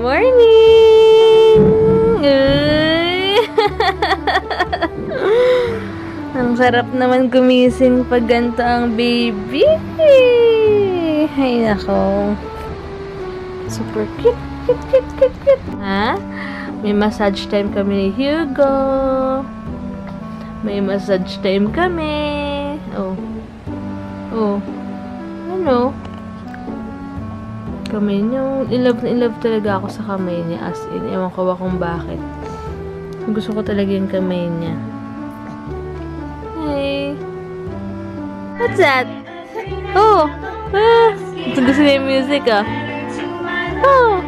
morning! Ang sarap naman gumising pag ganito ang baby. Ay, nako. Super cute, cute, cute, cute, cute. Ha? May massage time kami ni Hugo. May massage time kami. Oh. Oh. Ano? Kamay niya. In love talaga ako sa kamay niya. As in, ewan ko ba kung bakit. Gusto ko talaga yung kamay niya. Hey. What's that? Oh. Ah. Gusto niya yung music ah. Oh.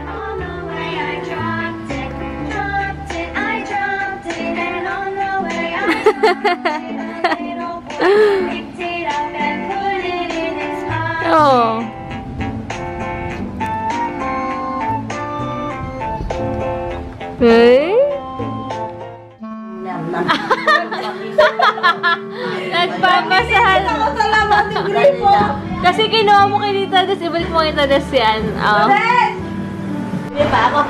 Oh. Hey? Nagpapasahal. Kasi kinuha mo kay Tita Des, ibalik mo kay Tita Des yan. Oh. Hindi pa ako.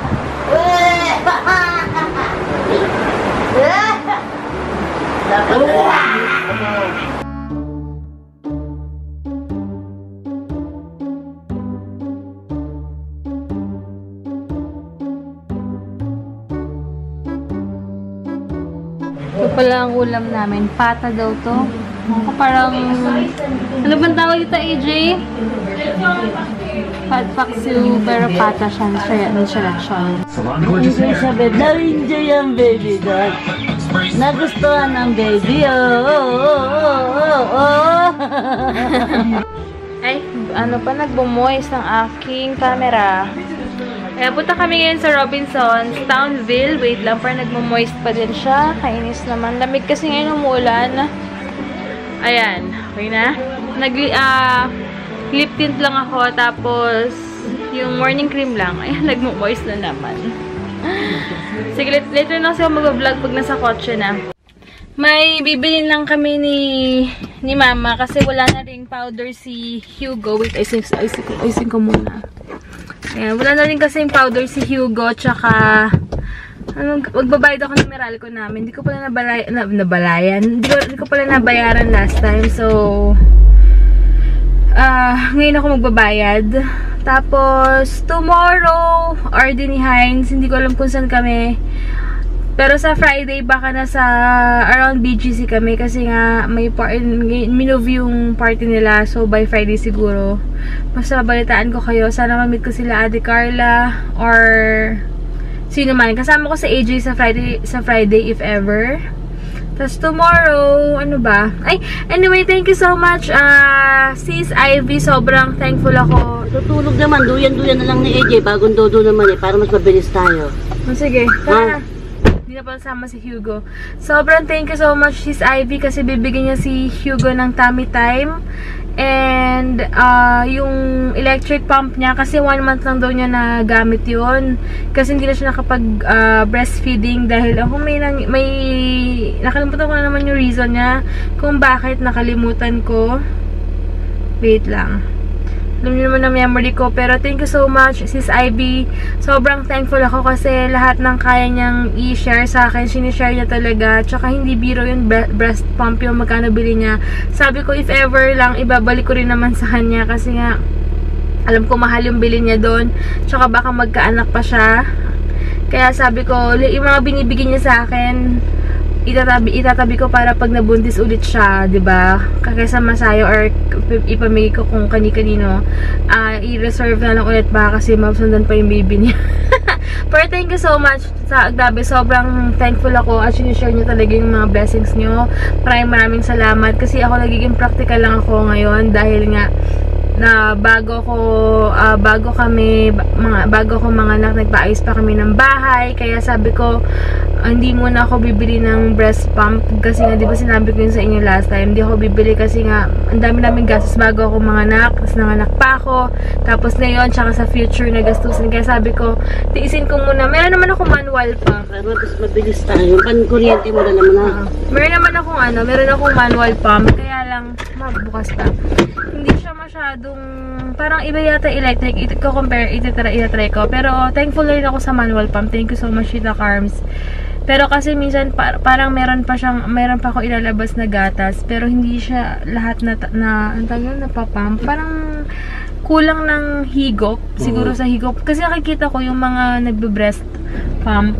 Ito pala ang ulam namin. Pata daw to. Ako parang... Ano bang tawag dito, AJ? Pat paksiw, pero pata siya. Ano siya? Enjoy siya, babe. Na-enjoy ang baby doon. Nagustuhan ng baby. Ay, ano pa, nagbumoist ng aking camera. Kaya punta kami ngayon sa Robinsons, Townville. Wait lang, parang nagmo-moist pa din siya. Kainis naman. Lamig kasi ngayon umulan. Ayan, okay na. Lip tint lang ako, tapos yung morning cream lang. Ayan, nagmo-moist na naman. Sige, later na kasi ako mag-vlog pag nasa kotse na. May bibilin lang kami ni Mama kasi wala na ring powder si Hugo. Wait, ayusin ko muna. Ayan, wala na rin kasi yung powder si Hugo, tsaka magbabayad ako ng Meralco namin. Hindi ko pala nabalayan. Hindi ko pala nabayaran last time. So, ngayon ako magbabayad. Tapos, tomorrow, order ni Heinz. Hindi ko alam kung saan kami. Pero sa Friday, baka nasa around BGC kami kasi nga may minove yung party nila. So, by Friday siguro. Basta balitaan ko kayo. Sana ma-meet ko sila Ate Carla or sino man. Kasama ko sa AJ sa Friday if ever. Tapos tomorrow, ano ba? Ay, anyway, thank you so much. Sis Ivy, sobrang thankful ako. Tutulog naman. Duyan-duyan na lang ni AJ. Bagong dodo naman para mas mabilis tayo. Sige, tara na. Hindi na pala sama si Hugo. Sobrang thank you so much, Sis Ivy, kasi bibigyan niya si Hugo ng tummy time. And, yung electric pump niya, kasi 1 month lang daw niya na gamit yun. Kasi hindi na siya nakapag breastfeeding dahil ako may nakalimutan ko na naman yung reason niya kung bakit nakalimutan ko. Wait lang. Alam niyo naman ang memory ko. Pero thank you so much, Sis Ivy. Sobrang thankful ako kasi lahat ng kaya niyang i-share sa akin, sinishare niya talaga. Tsaka hindi biro yung breast pump yung magkano bili niya. Sabi ko, if ever lang, ibabalik ko rin naman sa kanya. Kasi nga, alam ko mahal yung bili niya doon. Tsaka baka magkaanak pa siya. Kaya sabi ko, yung mga binibigyan niya sa akin, itatabi ko para pag nabuntis ulit siya, 'di ba? Kaysa masayo or ipamigay ko kung kani-kanino, i-reserve na lang ulit ba kasi masundan pa yung baby niya. Pero thank you so much sa Agdabe. Sobrang thankful ako at sinishare niyo talaga yung mga blessings niyo. Maraming salamat kasi ako nagiging practical lang ako ngayon dahil nga na bago ko mga anak, nagpaayos pa kami ng bahay, kaya sabi ko hindi muna ako bibili ng breast pump kasi nga, di ba sinabi ko yun sa inyo last time, hindi ako bibili kasi nga ang dami namin gastos bago ako mga anak, tapos nanganak pa ako, tapos ngayon tsaka sa future na gastusin, kaya sabi ko tiisin ko muna. Meron naman ako manual pump para mas mabilis tayo, pan-kuryente mo na naman meron akong manual pump, kaya lang magbukas pa, hindi siya siya masyadong, parang iba yata electric. Compare, itatry ko. Pero thankful rin ako sa manual pump. Thank you so much, Tita Carms. Pero kasi minsan parang meron pa ako ilalabas na gatas, pero hindi siya lahat napapump. Parang kulang ng higop, siguro sa higop. Kasi nakikita ko yung mga nagbe-breast pump,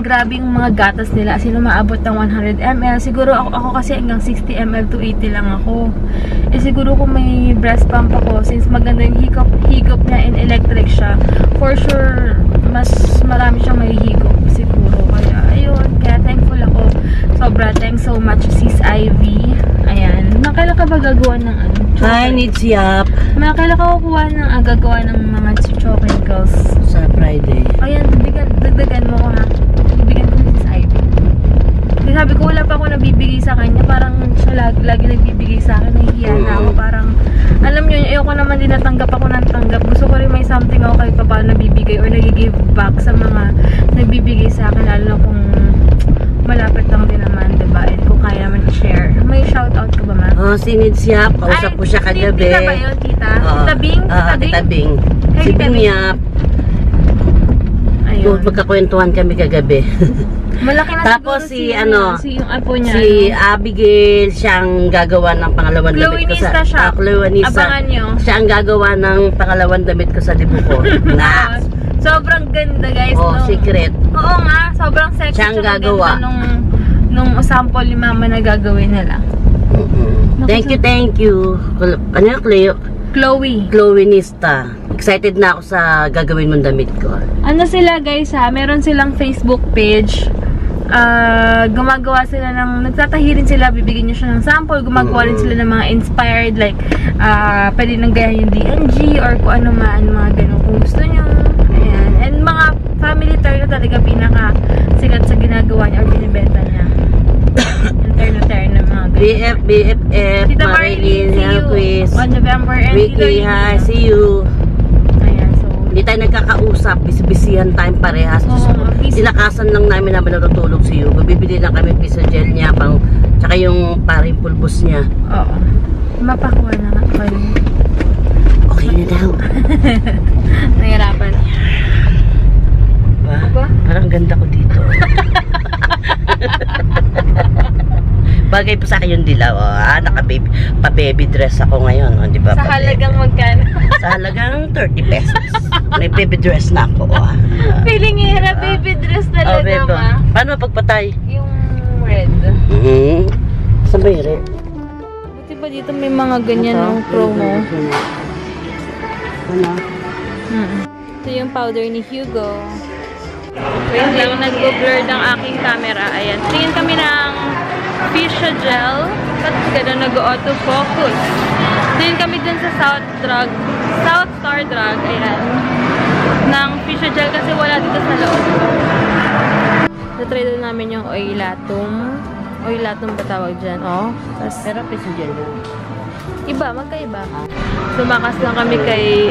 grabe yung mga gatas nila, as in umaabot ng 100 ml. Siguro ako kasi hanggang 60 ml to 80 lang ako. Eh siguro kung may breast pump ako, since maganda yung higop niya and electric siya, for sure mas marami siyang may higop siguro. Kaya ayun, kaya thankful ako. Sobra, thanks so much Sis Ivy. Ayan, makailan ka ba gagawa ng ano? Hi, Nitsiap. Makailan ka kukuha ng gagawa ng mga chocolates Sa Friday. ayan, dagdagan mo ko ha. Bibigyan ko ni Sis Ivy. Kasi sabi ko, wala pa ako nabibigay sa kanya. Parang siya lagi nagbibigay sa akin. Nahihiya na ako. Parang, alam nyo, ayoko naman din natanggap ako ng tanggap. Gusto ko rin may something ako kahit pa paano nabibigay or nag-give back sa mga nagbibigay sa akin. Lalo na kung malapit lang din naman, diba? And kung kaya naman i-share. May shoutout ka ba, ma? Oh, si Nitsiap. Kausap ko siya kagabi. Tita ba yun, tita? Tita Bing? Tita Bing. Hey, Si Tita Bing Bing. Yap. Ayun. Magkakwentuhan kami kagabi. Malaki na Tapos siguro si yung apo niya. si Abigail, siyang gagawa ng pangalawang damit ko sa... Chloe-nista siya. Chloe-nista. Abangan nyo. Siya ang gagawa ng pangalawang damit ko sa dibu ko. Na. Sobrang ganda, guys. Oh, secret. Oo nga, sobrang sexy. Siya ang tsaka gagawa. ganda nung sample ni mama na gagawin nila. Thank you. Ano yung Chloe. Chloe-nista. Excited na ako sa gagawin mong damit ko. Ano sila, guys, ha? Meron silang Facebook page. Gumagawa sila ng, nagtatahirin sila, bibigyan nyo siya ng sample, gumagawa rin sila ng mga inspired, like, pwede nang gayahin yung DNG, or kung ano man, mga ganun kung gusto nyo. Ayan. And mga family toy na talaga pinaka sikat sa ginagawa niya or binibenta niya. Interno-terno, mga ganun. BFF, Tita Marilyn, see you Quiz, on November, and Ricky, hi, see you. Ayan, so, Hindi tayo nagkakausap, bisibisihan tayong parehas. Sinakasan lang namin na natutulog si Hugo. Bibili lang kami piso gel niya, tsaka yung paring pulbos niya. oo. Mapakuha na nga kayo. Okay na daw. Nahirapan. Ba? Parang ganda ko dito. Bagay pa sa akin yung dilaw. Pa-baby dress ako ngayon. Oh, di ba? Sa halagang magkano? Sa halagang 30 pesos. May baby dress na ako. Feeling hirap, baby dress talaga, baby. ma. Paano pagpatay? Yung red. Saan ba yung red? Buti ba dito may mga ganyan ng promo? Ano? Ito yung powder ni Hugo. Wait lang, nag-blur ng aking camera. Ayan. Tingin kami ng Fisha Gel. Ba't gano'n nag-autofocus? Tingin kami dun sa South Star Drug. Ayan. Ng Fisha Gel kasi wala dito sa loob. Natry doon namin yung oilatum. Oilatum ba tawag dyan? Oh. Pero piso gel yun. Iba, magkaiba. Tumakas lang kami kay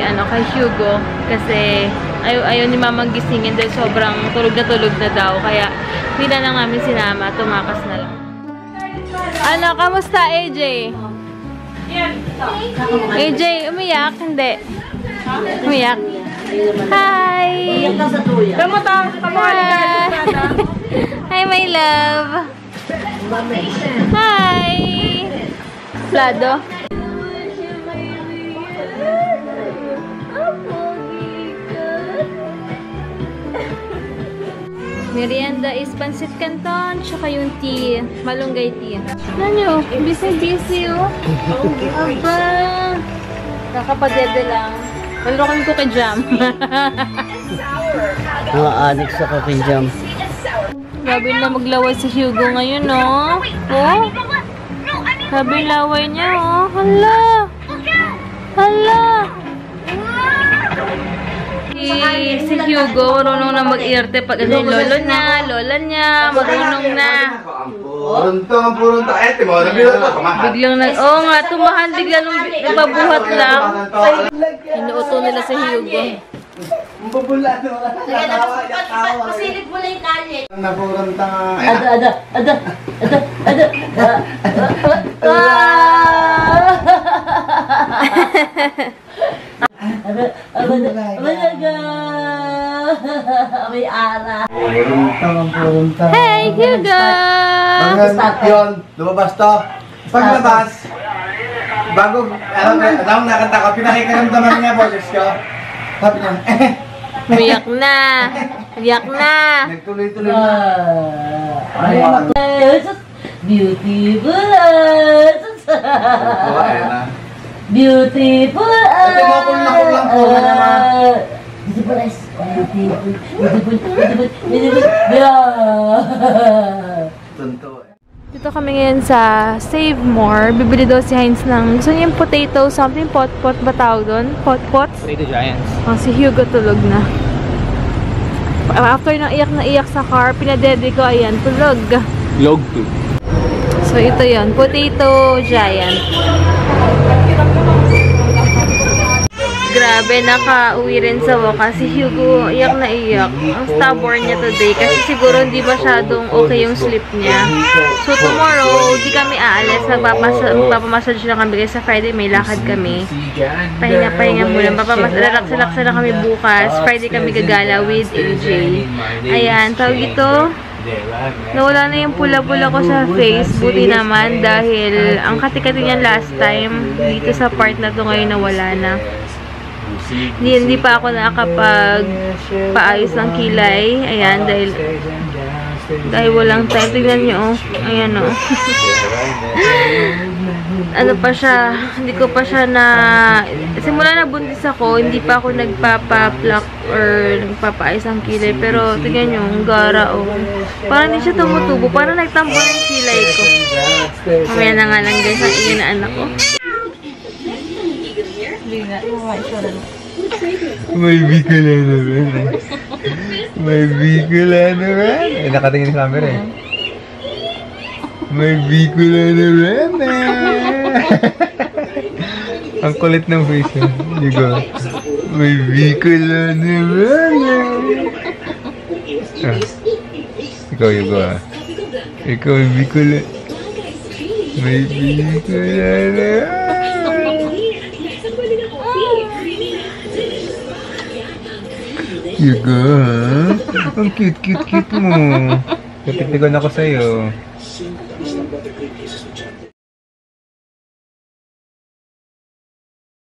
Hugo kasi ayaw ni mamang gisingin dahil sobrang tulog na daw. Kaya hindi na lang namin sinama. Tumakas na lang. Ano, kamusta AJ? AJ, umiyak? Hindi. Umiyak? Hi! Hi! Hi, my love! Hi! Plado? Merienda is pansit canton, tsaka yung tea, malunggay tea. Ano? Busy oh. Aba! Kakapadede lang. Maluro kami cookie jam. Next ako kay Jam. Grabe na maglaway si Hugo ngayon, no? Oh? Grabe laway niya, oh. Hala! Hala! Si Hugo, marunong na mag-iarte pag ano yung lola niya, marunong na. Biglang oo nga, tumahan bigla nung nababuhat lang. Inuuto nila si Hugo. Pasilip mo na yung kalit. Ada. May ara. Hey, Hugo! Yun, lumabas to. Paglabas, bago, alam nakanta ko, pinakikaramdaman niya, boses ko. Sabi niya, Umiyak na! Umiyak na! nagtuloy-tuloy na. Beautiful. Ayan na. Beautiful. Ate mo, kulang po na naman. Beautiful eyes. Beautiful. Yeah. Tunto. Dito kami ngayon sa Save More. Bibili daw si Heinz ng, gusto niya yung potato something, pot-pot ba tawag doon? Pot-pot? Potato Giants. Oh, si Hugo tulog na. After na iyak sa car, pinadede ko, ayan, tulog. Log 2. So, ito yon, Potato Giant. Grabe, nakauwi rin sa wakas. Si Hugo, iyak na iyak. Ang stubborn niya today kasi siguro hindi masyadong okay yung sleep niya. So, tomorrow, di kami aalis. Magpapamassage lang kami kasi sa Friday may lakad kami. Pahinga muna. Relax na kami bukas. Friday kami gagala with AJ. Ayan, tawag ito. Nawala na yung pula-pula ko sa face. Buti naman dahil ang kati-kati niya last time. Dito sa part na to ngayon nawala na. Hindi pa ako nakakapag-paayos ng kilay. Ayan, dahil walang time. Tignan nyo, oh. Ayan, oh. Ano pa siya, hindi ko pa siya na, simula na buntis ako, hindi pa ako nagpapa-pluck or nagpapaayos ng kilay. Pero, tignan nyo, ang gara, oh. Parang hindi siya tumutubo. Parang nagtambo ng kilay ko. Mamaya na nga lang, guys, ang ingin na anak ko. May bigla naman eh. May bigla naman. Eh, nakatingin sa camera eh. May bigla naman eh. Ang kulit ng face eh. Hugo. May bigla naman eh. Ah. Ikaw, Hugo ah. Ikaw, may bigla. May bigla naman. Hugo, ha? Ang cute mo. Napitigan ako sa'yo.